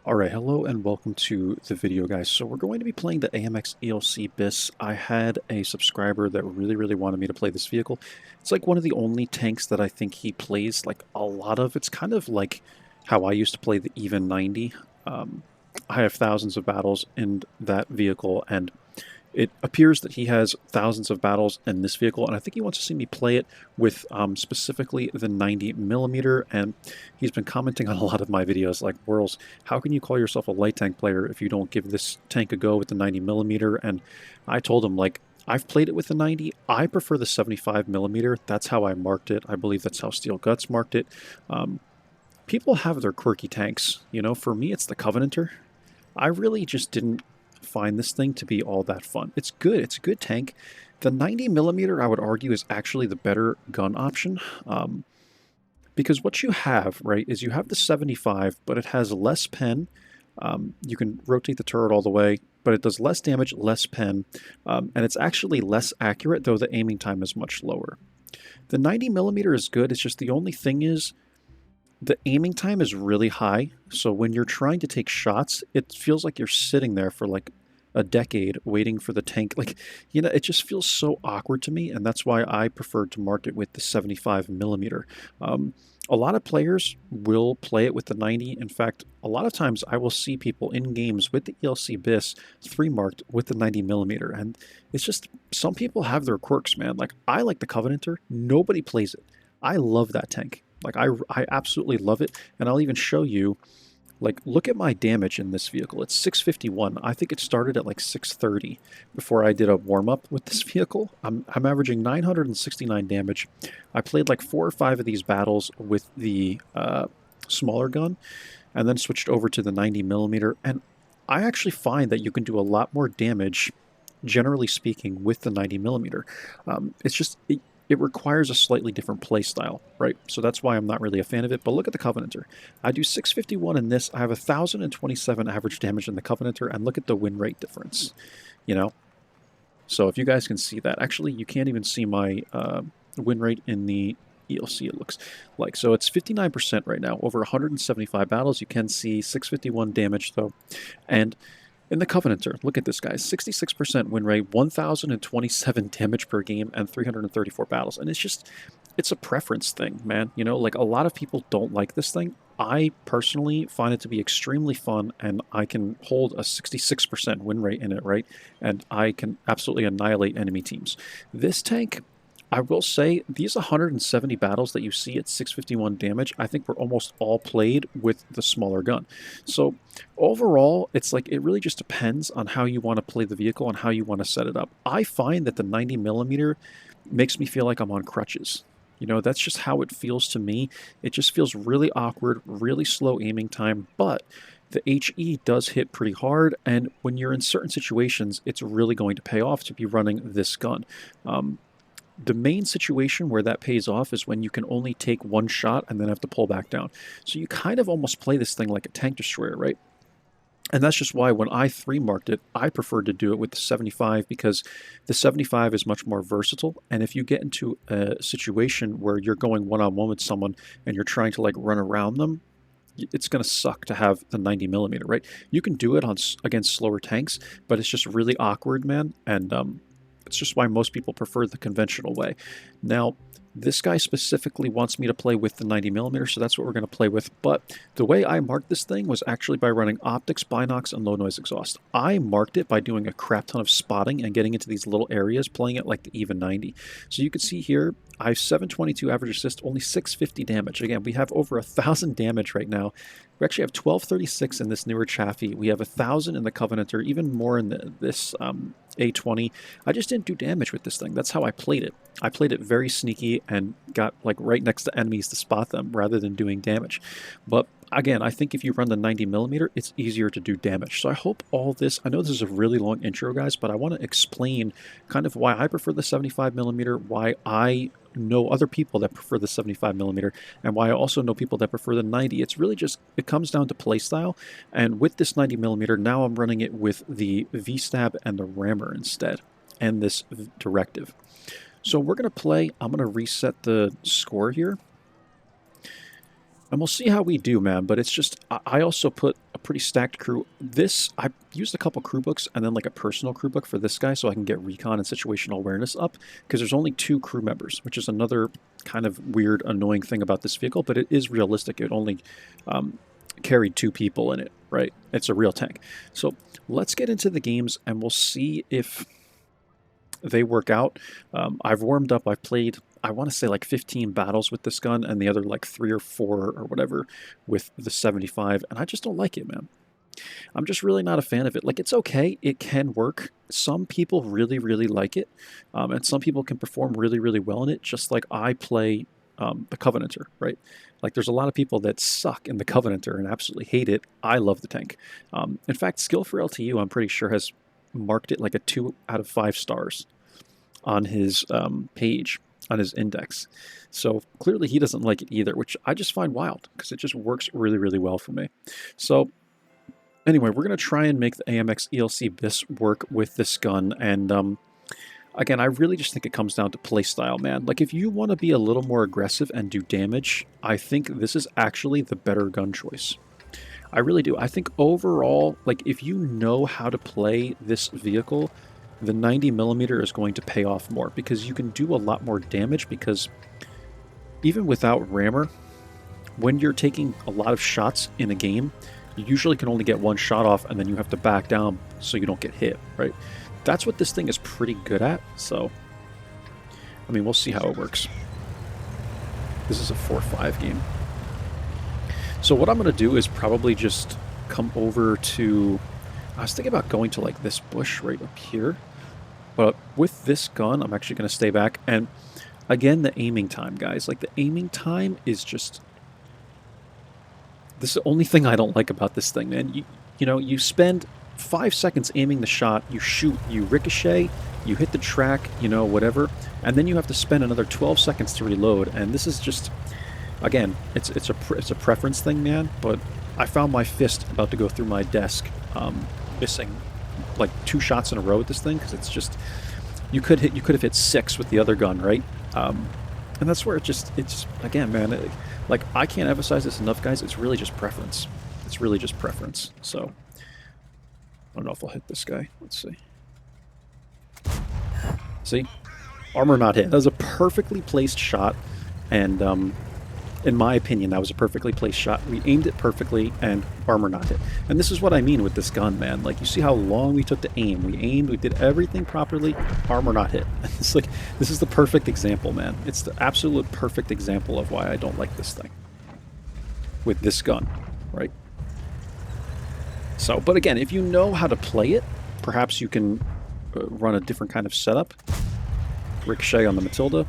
Alright, hello and welcome to the video, guys. So we're going to be playing the AMX ELC BIS. I had a subscriber that really wanted me to play this vehicle. It's like one of the only tanks that I think he plays like a lot of. It's kind of like how I used to play the Even 90. I have thousands of battles in that vehicle, and it appears that he has thousands of battles in this vehicle, and I think he wants to see me play it with specifically the 90mm, and he's been commenting on a lot of my videos like, Whirls, how can you call yourself a light tank player if you don't give this tank a go with the 90mm? And I told him, like, I've played it with the 90. I prefer the 75mm. That's how I marked it. I believe that's how Steel Guts marked it. People have their quirky tanks. You know, for me, it's the Covenanter. I really just didn't find this thing to be all that fun. It's good. It's a good tank. The 90mm, I would argue, is actually the better gun option. Because what you have, right, is you have the 75, but it has less pen. You can rotate the turret all the way, but it does less damage, less pen, and it's actually less accurate, though the aiming time is much lower. The 90mm is good. It's just the only thing is the aiming time is really high, so when you're trying to take shots, it feels like you're sitting there for like a decade waiting for the tank. Like, you know, it just feels so awkward to me, and that's why I prefer to mark it with the 75mm. A lot of players will play it with the 90. In fact, a lot of times I will see people in games with the ELC BIS 3 marked with the 90mm, and it's just, some people have their quirks, man. Like, I like the Covenanter. Nobody plays it. I love that tank. Like, I absolutely love it, and I'll even show you, like, look at my damage in this vehicle. It's 651. I think it started at like 630 before I did a warm-up with this vehicle. I'm averaging 969 damage. I played like 4 or 5 of these battles with the smaller gun, and then switched over to the 90mm, and I actually find that you can do a lot more damage, generally speaking, with the 90mm. It's just... it requires a slightly different play style, right? So that's why I'm not really a fan of it. But look at the Covenanter. I do 651 in this. I have 1,027 average damage in the Covenanter, and look at the win rate difference, you know? So if you guys can see that. Actually, you can't even see my win rate in the ELC, it looks like. So it's 59% right now, over 175 battles. You can see 651 damage, though. And in the Covenanter, look at this, guys. 66% win rate, 1,027 damage per game, and 334 battles. And it's just, it's a preference thing, man. You know, like, a lot of people don't like this thing. I personally find it to be extremely fun, and I can hold a 66% win rate in it, right? And I can absolutely annihilate enemy teams. This tank, I will say, these 170 battles that you see at 651 damage, I think were almost all played with the smaller gun. So overall, it's like, it really just depends on how you want to play the vehicle and how you want to set it up. I find that the 90mm makes me feel like I'm on crutches. You know, that's just how it feels to me. It just feels really awkward, really slow aiming time, but the HE does hit pretty hard, and when you're in certain situations, it's really going to pay off to be running this gun. The main situation where that pays off is when you can only take one shot and then have to pull back down. So you kind of almost play this thing like a tank destroyer, right? And that's just why when I 3 marked it, I preferred to do it with the 75, because the 75 is much more versatile. And if you get into a situation where you're going one-on-one with someone and you're trying to like run around them, it's going to suck to have the 90mm, right? You can do it on against slower tanks, but it's just really awkward, man. And it's just why most people prefer the conventional way. Now, this guy specifically wants me to play with the 90mm, so that's what we're going to play with. But the way I marked this thing was actually by running optics, binocs, and low noise exhaust. I marked it by doing a crap ton of spotting and getting into these little areas, playing it like the Even 90. So you can see here, I have 722 average assist, only 650 damage. Again, we have over 1,000 damage right now. We actually have 1236 in this newer Chaffee. We have 1,000 in the Covenanter, even more in this A20. I just didn't do damage with this thing. That's how I played it. I played it very sneaky and got like right next to enemies to spot them rather than doing damage. But again, I think if you run the 90mm, it's easier to do damage. So I hope all this, I know this is a really long intro, guys, but I want to explain kind of why I prefer the 75mm, why I know other people that prefer the 75mm, and why I also know people that prefer the 90. It's really just, it comes down to playstyle. And with this 90mm, now I'm running it with the V-Stab and the Rammer instead, and this directive. So we're going to play. I'm going to reset the score here, and we'll see how we do, man. But it's just, I also put a pretty stacked crew. This, I used a couple crew books and then like a personal crew book for this guy so I can get recon and situational awareness up, because there's only 2 crew members, which is another kind of weird, annoying thing about this vehicle, but it is realistic. It only carried 2 people in it, right? It's a real tank. So let's get into the games and we'll see if they work out. I've warmed up. I've played, I want to say like 15 battles with this gun and the other like 3 or 4 or whatever with the 75, and I just don't like it, man. I'm just really not a fan of it. Like, it's okay. It can work. Some people really, really like it, and some people can perform really, really well in it, just like I play the Covenanter, right? Like, there's a lot of people that suck in the Covenanter and absolutely hate it. I love the tank. In fact, Skill for LTU, I'm pretty sure, has marked it like a 2 out of 5 stars on his page, on his index. So clearly he doesn't like it either, which I just find wild because it just works really, really well for me. So anyway, we're going to try and make the AMX ELC BIS work with this gun. And again, I really just think it comes down to playstyle, man. Like, if you want to be a little more aggressive and do damage, I think this is actually the better gun choice. I really do. I think overall, like, if you know how to play this vehicle, the 90mm is going to pay off more because you can do a lot more damage, because even without rammer, when you're taking a lot of shots in a game, you usually can only get 1 shot off and then you have to back down so you don't get hit, right? That's what this thing is pretty good at, so I mean, we'll see how it works. This is a 4-5 game. So what I'm going to do is probably just come over to... I was thinking about going to like this bush right up here, but with this gun, I'm actually going to stay back. And again, the aiming time, guys. Like, the aiming time is just... This is the only thing I don't like about this thing, man. You know, you spend 5 seconds aiming the shot, you shoot, you ricochet, you hit the track, you know, whatever, and then you have to spend another 12 seconds to reload. And this is just, again, it's a preference thing, man. But I found my fist about to go through my desk, missing like 2 shots in a row with this thing, because it's just, you could have hit 6 with the other gun, right? And that's where it's again, man, like, I can't emphasize this enough, guys. It's really just preference. It's really just preference. So I don't know if I'll hit this guy. Let's see. See? Armor not hit. That was a perfectly placed shot, and in my opinion, that was a perfectly placed shot. We aimed it perfectly, and armor not hit. And this is what I mean with this gun, man. Like, you see how long we took to aim. We aimed, we did everything properly, armor not hit. It's like, this is the perfect example, man. It's the absolute perfect example of why I don't like this thing with this gun, right? So, but again, if you know how to play it, perhaps you can run a different kind of setup. Ricochet on the Matilda.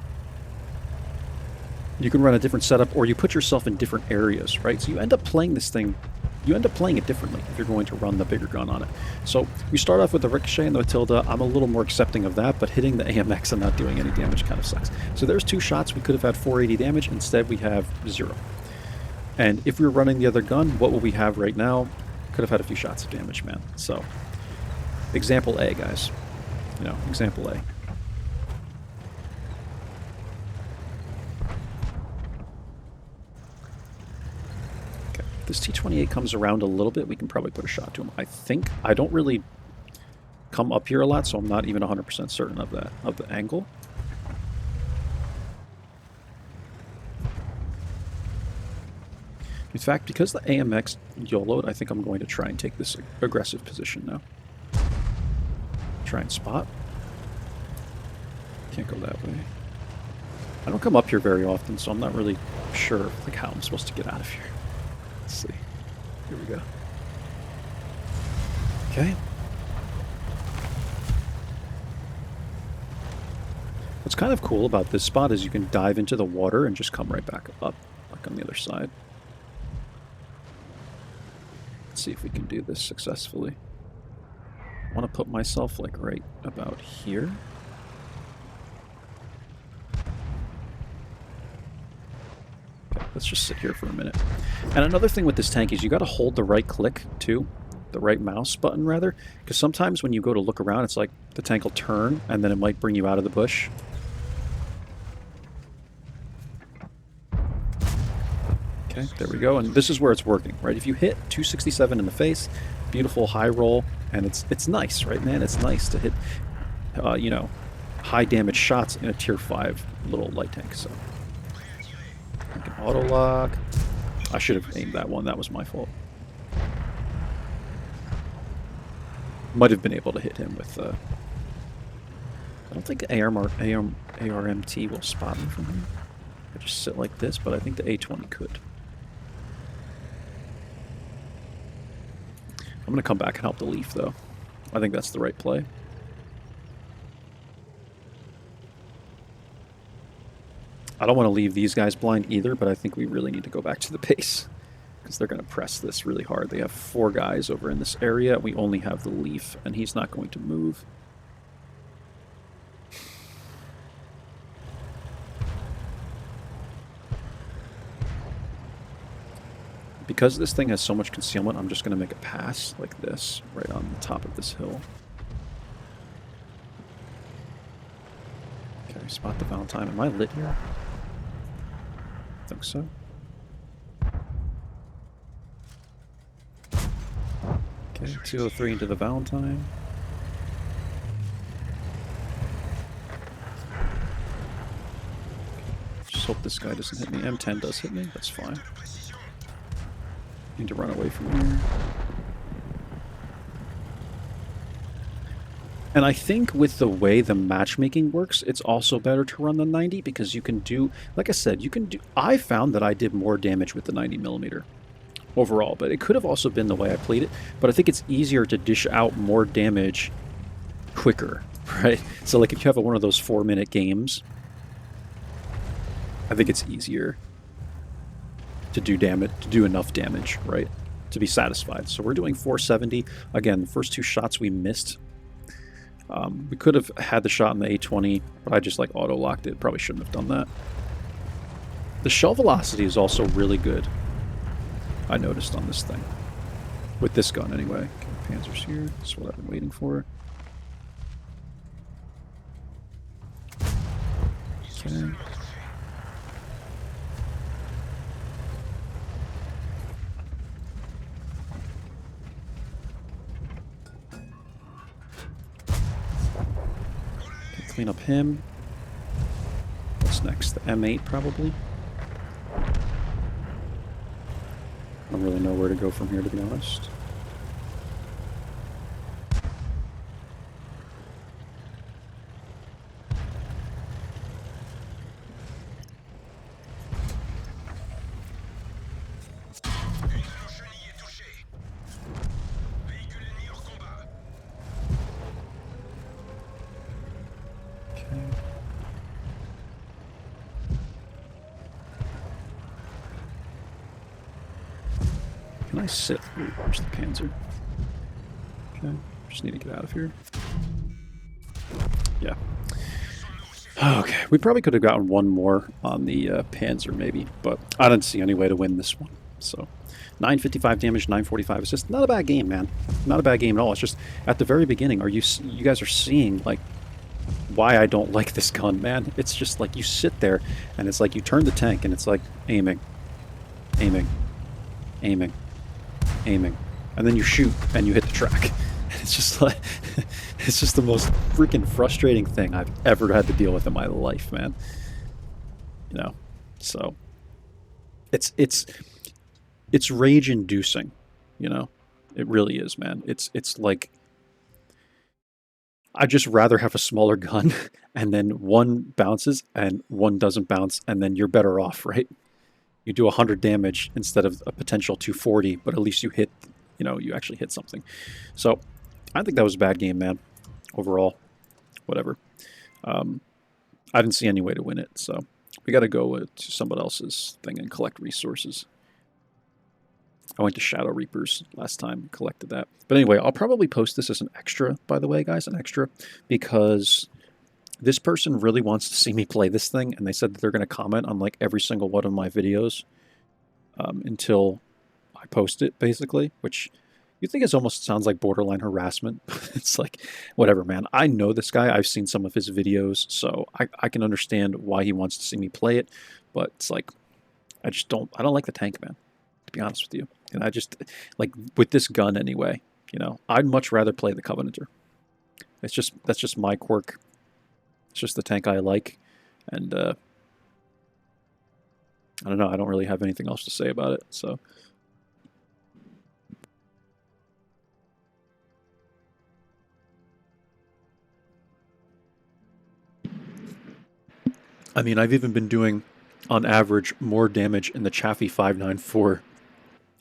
You can run a different setup, or you put yourself in different areas, right? So you end up playing this thing, you end up playing it differently if you're going to run the bigger gun on it. So we start off with the Ricochet and the Matilda. I'm a little more accepting of that, but hitting the AMX and not doing any damage kind of sucks. So there's 2 shots. We could have had 480 damage. Instead, we have 0. And if we were running the other gun, what will we have right now? Could have had a few shots of damage, man. So, example A, guys. You know, example A. If this T-28 comes around a little bit, we can probably put a shot to him. I think. I don't really come up here a lot, so I'm not even 100% certain of that, of the angle. In fact, because the AMX YOLO'd, I think I'm going to try and take this aggressive position now. Try and spot. Can't go that way. I don't come up here very often, so I'm not really sure like how I'm supposed to get out of here. Let's see. Here we go. Okay. What's kind of cool about this spot is you can dive into the water and just come right back up, like on the other side. Let's see if we can do this successfully. I want to put myself like right about here. Okay, let's just sit here for a minute. And another thing with this tank is you got to hold the right click too, the right mouse button rather, because sometimes when you go to look around, it's like the tank will turn and then it might bring you out of the bush. Okay, there we go. And this is where it's working, right? If you hit 267 in the face, beautiful high roll, and it's nice, right, man? It's nice to hit, you know, high damage shots in a tier 5 little light tank. So I can auto lock. I should have aimed that one. That was my fault. Might have been able to hit him with. I don't think ARMT will spot me from here. I just sit like this, but I think the A20 could. I'm going to come back and help the Leaf, though. I think that's the right play. I don't want to leave these guys blind either, but I think we really need to go back to the base. Because they're going to press this really hard. They have 4 guys over in this area. We only have the Leaf, and he's not going to move. Because this thing has so much concealment, I'm just going to make a pass like this, right on the top of this hill. Okay, spot the Valentine. Am I lit here? I think so. Okay, 203 into the Valentine. Just hope this guy doesn't hit me. M10 does hit me, that's fine. Need to run away from here. And I think with the way the matchmaking works, it's also better to run the 90 because you can do, like I said, you can do, I found that I did more damage with the 90mm overall, but it could have also been the way I played it, but I think it's easier to dish out more damage quicker, right? So like if you have one of those 4-minute games, I think it's easier to do damage, to do enough damage, right, to be satisfied. So we're doing 470. Again, the first 2 shots we missed. We could have had the shot in the A20, but I just like auto-locked it. Probably shouldn't have done that. The shell velocity is also really good, I noticed on this thing. With this gun, anyway. Okay, Panzer's here. That's what I've been waiting for. Okay. Clean up him. What's next? The M8, probably? I don't really know where to go from here, to be honest. Can I sit? Ooh, watch the Panzer. Okay, just need to get out of here. Yeah. Okay, we probably could have gotten one more on the Panzer, maybe, but I didn't see any way to win this one. So, 955 damage, 945 assist. Not a bad game, man. Not a bad game at all. It's just at the very beginning, you guys are seeing like why I don't like this gun, man. It's just like you sit there and it's like you turn the tank and it's like aiming, aiming, aiming, aiming, and then you shoot and you hit the track. It's just like it's just the most freaking frustrating thing I've ever had to deal with in my life, man. You know, so it's rage inducing, you know. It really is, man. It's like I'd just rather have a smaller gun and then one bounces and one doesn't bounce and then you're better off, right? You do 100 damage instead of a potential 240, but at least you hit, you know, you actually hit something. So I think that was a bad game, man. Overall, whatever. I didn't see any way to win it, so we got to go to somebody else's thing and collect resources. I went to Shadow Reapers last time and collected that. But anyway, I'll probably post this as an extra, by the way, guys, an extra, because this person really wants to see me play this thing, and they said that they're going to comment on like every single one of my videos until I post it, basically, which you think it almost sounds like borderline harassment. It's like, whatever, man. I know this guy. I've seen some of his videos, so I can understand why he wants to see me play it, but it's like, I just don't. I don't like the tank, man. To be honest with you, and I just like with this gun anyway. You know, I'd much rather play the Covenanter. That's just my quirk. It's just the tank I like, and I don't know. I don't really have anything else to say about it. So. I mean, I've even been doing, on average, more damage in the Chaffee 594,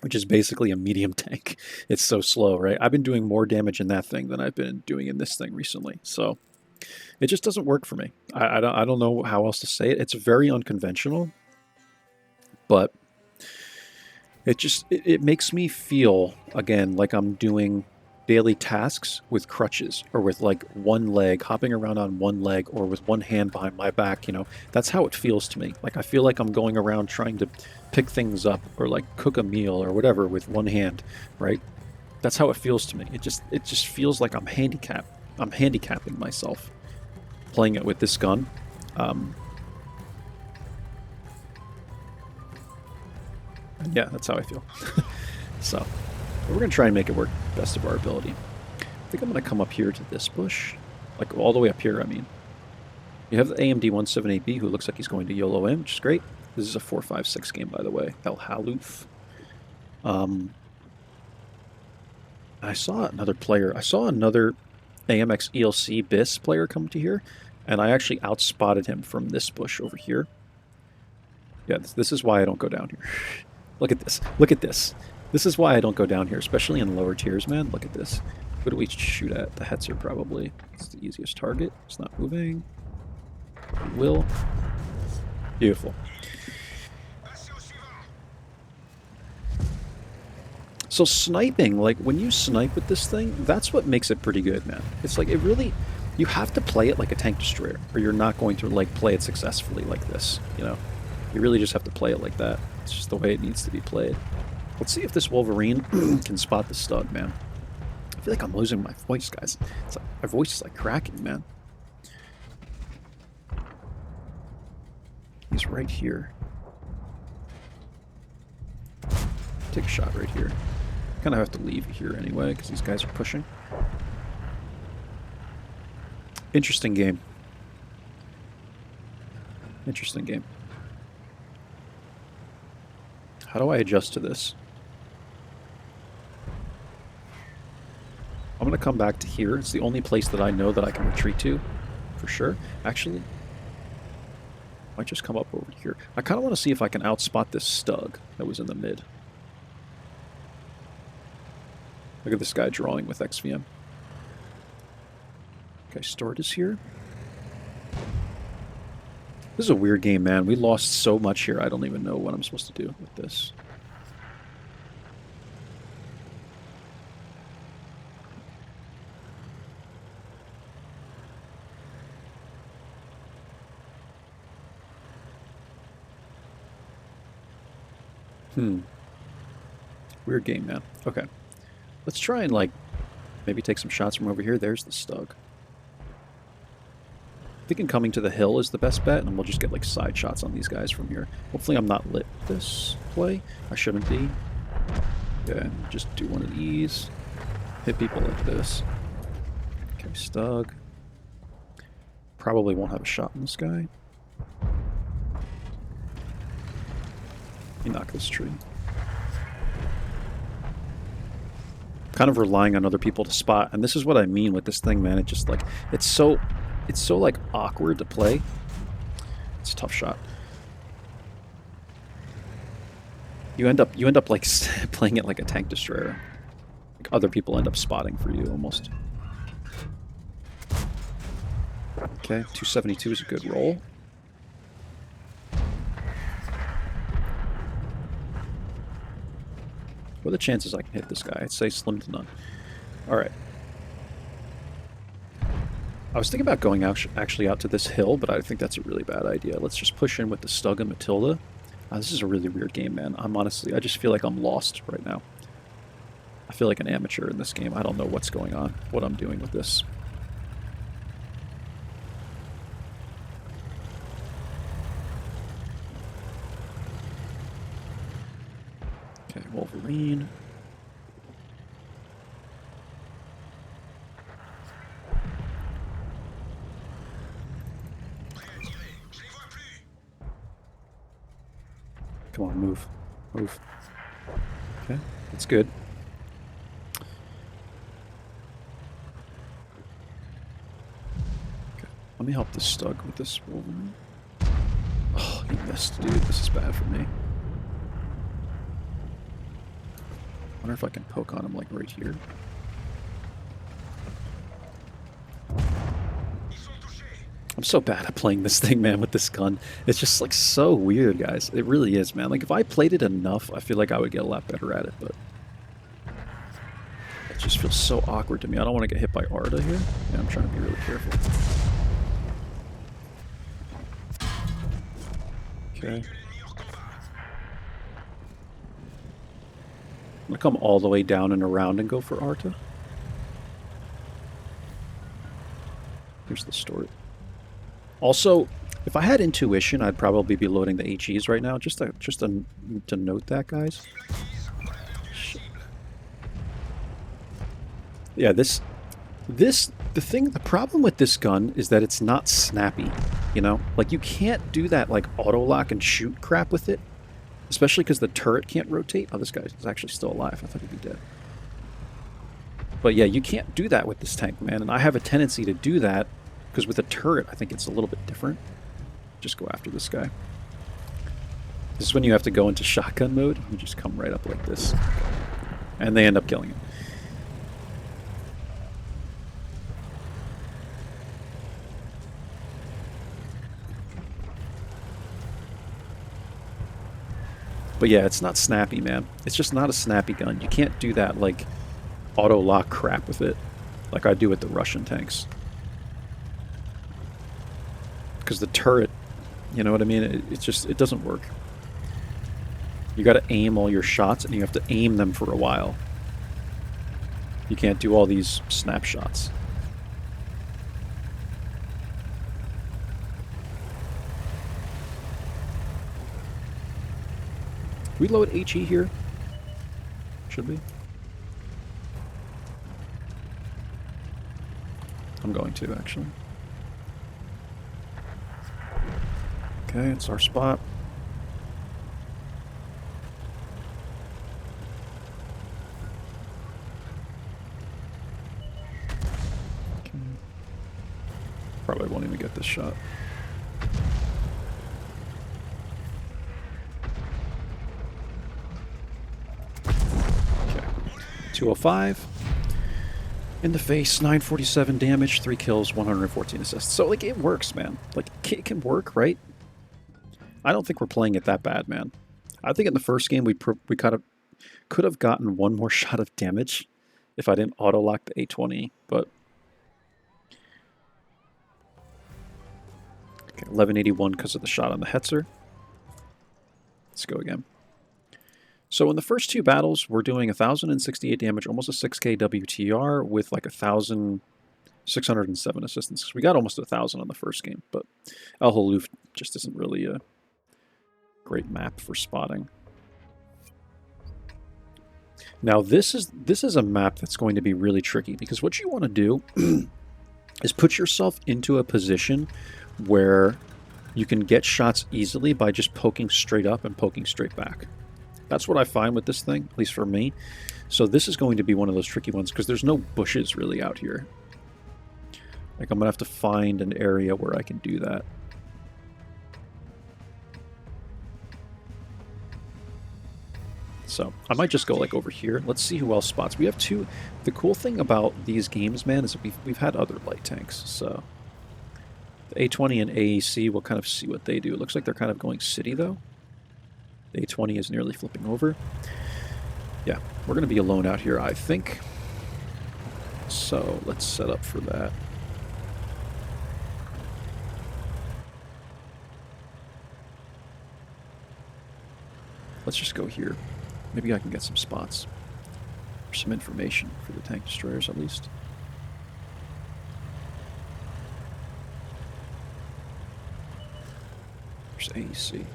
which is basically a medium tank. It's so slow, right? I've been doing more damage in that thing than I've been doing in this thing recently. So it just doesn't work for me. I don't know how else to say it. It's very unconventional, but it makes me feel, again, like I'm doing daily tasks with crutches or with like one leg, hopping around on one leg or with one hand behind my back, you know. That's how it feels to me. Like I feel like I'm going around trying to pick things up or like cook a meal or whatever with one hand, right? That's how it feels to me. It just feels like I'm handicapped. I'm handicapping myself playing it with this gun. Yeah, that's how I feel. So we're going to try and make it work best of our ability. I think I'm going to come up here to this bush. Like, all the way up here, I mean. You have the AMD 178B, who looks like he's going to YOLO in, which is great. This is a 4.56 game, by the way. El Haloof. I saw another player. I saw another AMX ELC BIS player come to here, and I actually outspotted him from this bush over here. Yeah, this is why I don't go down here. Look at this. Look at this. This is why I don't go down here, especially in lower tiers, man. Look at this. Who do we shoot at? The Hetzer, probably. It's the easiest target. It's not moving. We will. Beautiful. So sniping, like, when you snipe with this thing, that's what makes it pretty good, man. It's like, it really... You have to play it like a tank destroyer, or you're not going to, like, play it successfully like this, you know? You really just have to play it like that. It's just the way it needs to be played. Let's see if this Wolverine can spot the Stug, man. I feel like I'm losing my voice, guys. It's like, my voice is like cracking, man. He's right here. Take a shot right here. Kind of have to leave here anyway, because these guys are pushing. Interesting game. Interesting game. How do I adjust to this? I'm going to come back to here. It's the only place that I know that I can retreat to, for sure. Actually, I might just come up over here. I kind of want to see if I can outspot this Stug that was in the mid. Look at this guy drawing with XVM. Okay, Stord is here. This is a weird game, man. We lost so much here, I don't even know what I'm supposed to do with this. Weird game, man. Okay. Let's try and, like, maybe take some shots from over here. There's the Stug. I think coming to the hill is the best bet, and we'll just get, like, side shots on these guys from here. Hopefully I'm not lit this play. I shouldn't be. Yeah, just do one of these. Hit people like this. Okay, Stug. Probably won't have a shot in this guy. You knock this tree. Kind of relying on other people to spot, and this is what I mean with this thing, man. It just, like, it's so like awkward to play. It's a tough shot. You end up like playing it like a tank destroyer. Like, other people end up spotting for you almost. Okay, 272 is a good roll. What are the chances I can hit this guy? I'd say slim to none. Alright. I was thinking about going actually out to this hill, but I think that's a really bad idea. Let's just push in with the Stug and Matilda. This is a really weird game, man. I just feel like I'm lost right now. I feel like an amateur in this game. I don't know what's going on, what I'm doing with this. mean? Come on, move. Move. Okay, that's good. Okay, let me help this Stug with this Wolverine. Oh, he missed, dude. This is bad for me. I wonder if I can poke on him, like, right here. I'm so bad at playing this thing, man, with this gun. It's just, like, so weird, guys. It really is, man. Like, if I played it enough, I feel like I would get a lot better at it, but it just feels so awkward to me. I don't want to get hit by Arda here. Yeah, I'm trying to be really careful. Okay. I'm gonna come all the way down and around and go for Arta. Here's the story. Also, if I had intuition, I'd probably be loading the HEs right now. Just to note that, guys. Shit. Yeah, the problem with this gun is that it's not snappy. You know, like you can't do that like auto lock and shoot crap with it, especially because the turret can't rotate. Oh, this guy is actually still alive. I thought he'd be dead. But yeah, you can't do that with this tank, man. And I have a tendency to do that. Because with a turret, I think it's a little bit different. Just go after this guy. This is when you have to go into shotgun mode. You just come right up like this. And they end up killing him. But yeah, it's not snappy, man. It's just not a snappy gun. You can't do that, like, auto-lock crap with it. Like I do with the Russian tanks. Because the turret, you know what I mean? It doesn't work. You got to aim all your shots, and you have to aim them for a while. You can't do all these snapshots. We load HE here? Should we? I'm going to, actually. Okay, it's our spot. Okay. Probably won't even get this shot. Okay. 205. In the face, 947 damage, 3 kills, 114 assists. So, like, it works, man. Like, it can work, right? I don't think we're playing it that bad, man. I think in the first game we kind of could have gotten one more shot of damage if I didn't auto-lock the A20, but... Okay, 1181 because of the shot on the Hetzer. Let's go again. So in the first two battles, we're doing 1,068 damage, almost a 6k WTR with like 1,607 assistance. We got almost 1,000 on the first game, but El Haluf just isn't really a great map for spotting. Now this is a map that's going to be really tricky because what you want to do is put yourself into a position where you can get shots easily by just poking straight up and poking straight back. That's what I find with this thing, at least for me. So this is going to be one of those tricky ones because there's no bushes really out here. Like I'm going to have to find an area where I can do that. So I might just go like over here. Let's see who else spots. We have two. The cool thing about these games, man, is that we've had other light tanks. So the A20 and AEC, we'll kind of see what they do. It looks like they're kind of going city though. The A20 is nearly flipping over. Yeah, we're going to be alone out here, I think. So let's set up for that. Let's just go here. Maybe I can get some spots. Or some information for the tank destroyers, at least. There's AEC. Okay.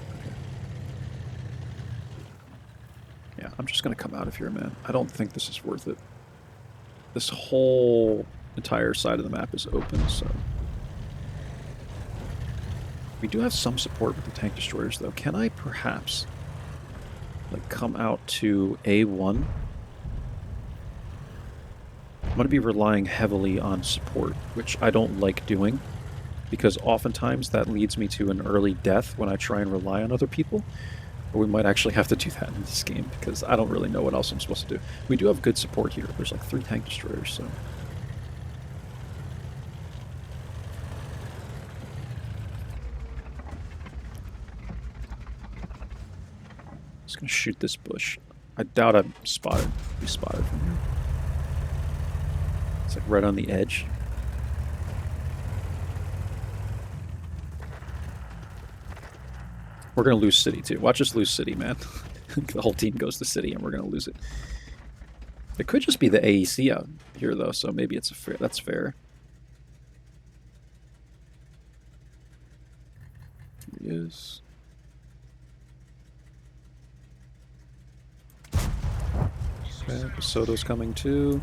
Yeah, I'm just going to come out of here, man. I don't think this is worth it. This whole entire side of the map is open, so... We do have some support with the tank destroyers, though. Can I perhaps, like, come out to A1? I'm going to be relying heavily on support, which I don't like doing, because oftentimes that leads me to an early death when I try and rely on other people. But we might actually have to do that in this game, because I don't really know what else I'm supposed to do. We do have good support here. There's like 3 tank destroyers, so... Just gonna shoot this bush. I doubt I'm spotted. Be spotted from here. It's like right on the edge. We're gonna lose city too. Watch us lose city, man. The whole team goes to city and we're gonna lose it. It could just be the AEC out here though, so maybe it's a fair. That's fair. Here he is. Okay, Basoto's coming too.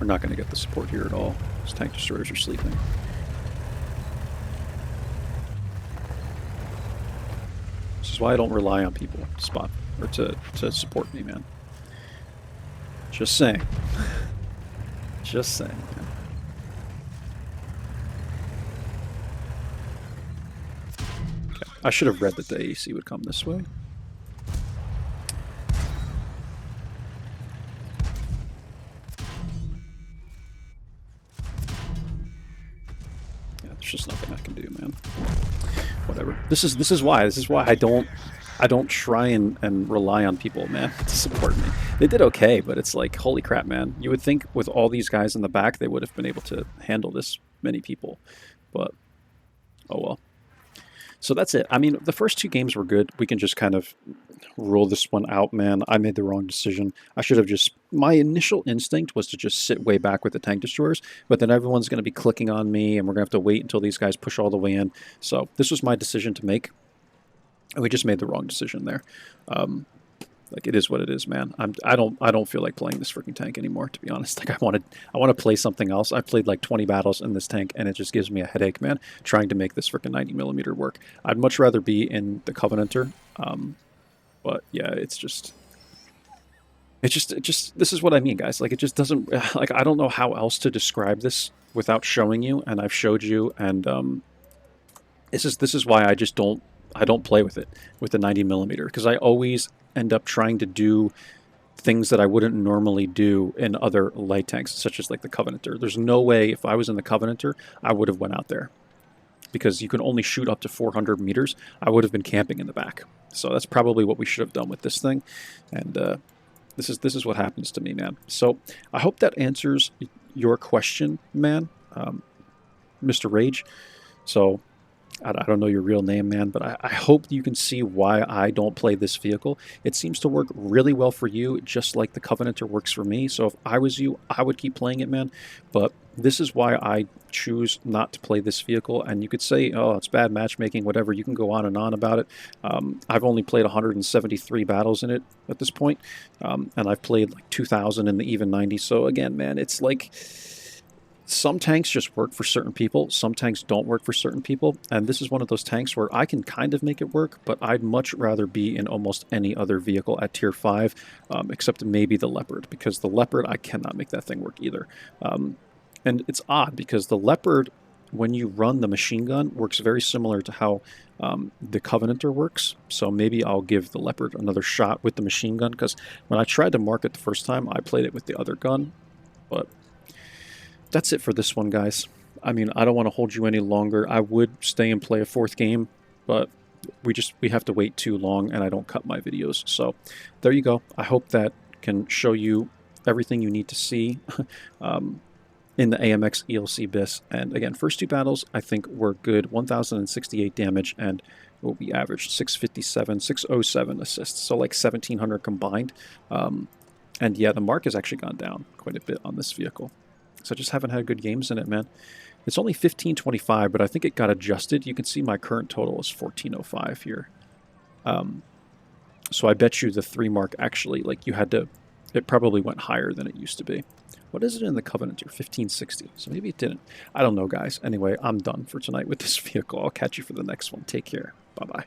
We're not going to get the support here at all. These tank destroyers are sleeping. This is why I don't rely on people to spot or to support me, man. Just saying. Just saying, man. I should have read that the AEC would come this way. Yeah, there's just nothing I can do, man. Whatever. This is why I don't try and rely on people, man, to support me. They did okay, but it's like, holy crap, man. You would think with all these guys in the back, they would have been able to handle this many people, but oh well. So that's it. I mean, the first 2 games were good. We can just kind of rule this one out, man. I made the wrong decision. I should have just... My initial instinct was to just sit way back with the tank destroyers, but then everyone's going to be clicking on me, and we're going to have to wait until these guys push all the way in. So this was my decision to make, and we just made the wrong decision there. Like, it is what it is, man. I don't feel like playing this freaking tank anymore, to be honest. Like, I want to play something else. I've played like 20 battles in this tank, and it just gives me a headache, man, trying to make this freaking 90mm work. I'd much rather be in the Covenanter. But yeah, it just this is what I mean, guys. Like, it just doesn't, like, I don't know how else to describe this without showing you, and I've showed you, and this is why I just don't play with it, with the 90mm, because I always end up trying to do things that I wouldn't normally do in other light tanks, such as like the Covenanter. There's no way if I was in the Covenanter, I would have went out there, because you can only shoot up to 400 meters. I would have been camping in the back. So that's probably what we should have done with this thing, and this is what happens to me, man. So I hope that answers your question, man, Mr. Rage. So I don't know your real name, man, but I hope you can see why I don't play this vehicle. It seems to work really well for you, just like the Covenanter works for me. So if I was you, I would keep playing it, man. But this is why I choose not to play this vehicle. And you could say, oh, it's bad matchmaking, whatever. You can go on and on about it. I've only played 173 battles in it at this point, and I've played like 2,000 in the even 90. So again, man, it's like... Some tanks just work for certain people, some tanks don't work for certain people, and this is one of those tanks where I can kind of make it work, but I'd much rather be in almost any other vehicle at tier 5, except maybe the Leopard, because the Leopard, I cannot make that thing work either. And it's odd, because the Leopard, when you run the machine gun, works very similar to how the Covenanter works, so maybe I'll give the Leopard another shot with the machine gun, because when I tried to mark it the first time, I played it with the other gun, but... That's it for this one, guys. I mean, I don't want to hold you any longer. I would stay and play a 4th game, but we have to wait too long, and I don't cut my videos. So there you go. I hope that can show you everything you need to see in the AMX ELC BIS. And again, first 2 battles, I think were good. 1,068 damage, and what we averaged 657, 607 assists. So like 1,700 combined. And yeah, the mark has actually gone down quite a bit on this vehicle. because I just haven't had good games in it, man. It's only 1525, but I think it got adjusted. You can see my current total is 1405 here. So I bet you the 3 mark actually, like, you had to, it probably went higher than it used to be. What is it in the Covenant here? 1560. So maybe it didn't. I don't know, guys. Anyway, I'm done for tonight with this vehicle. I'll catch you for the next one. Take care. Bye-bye.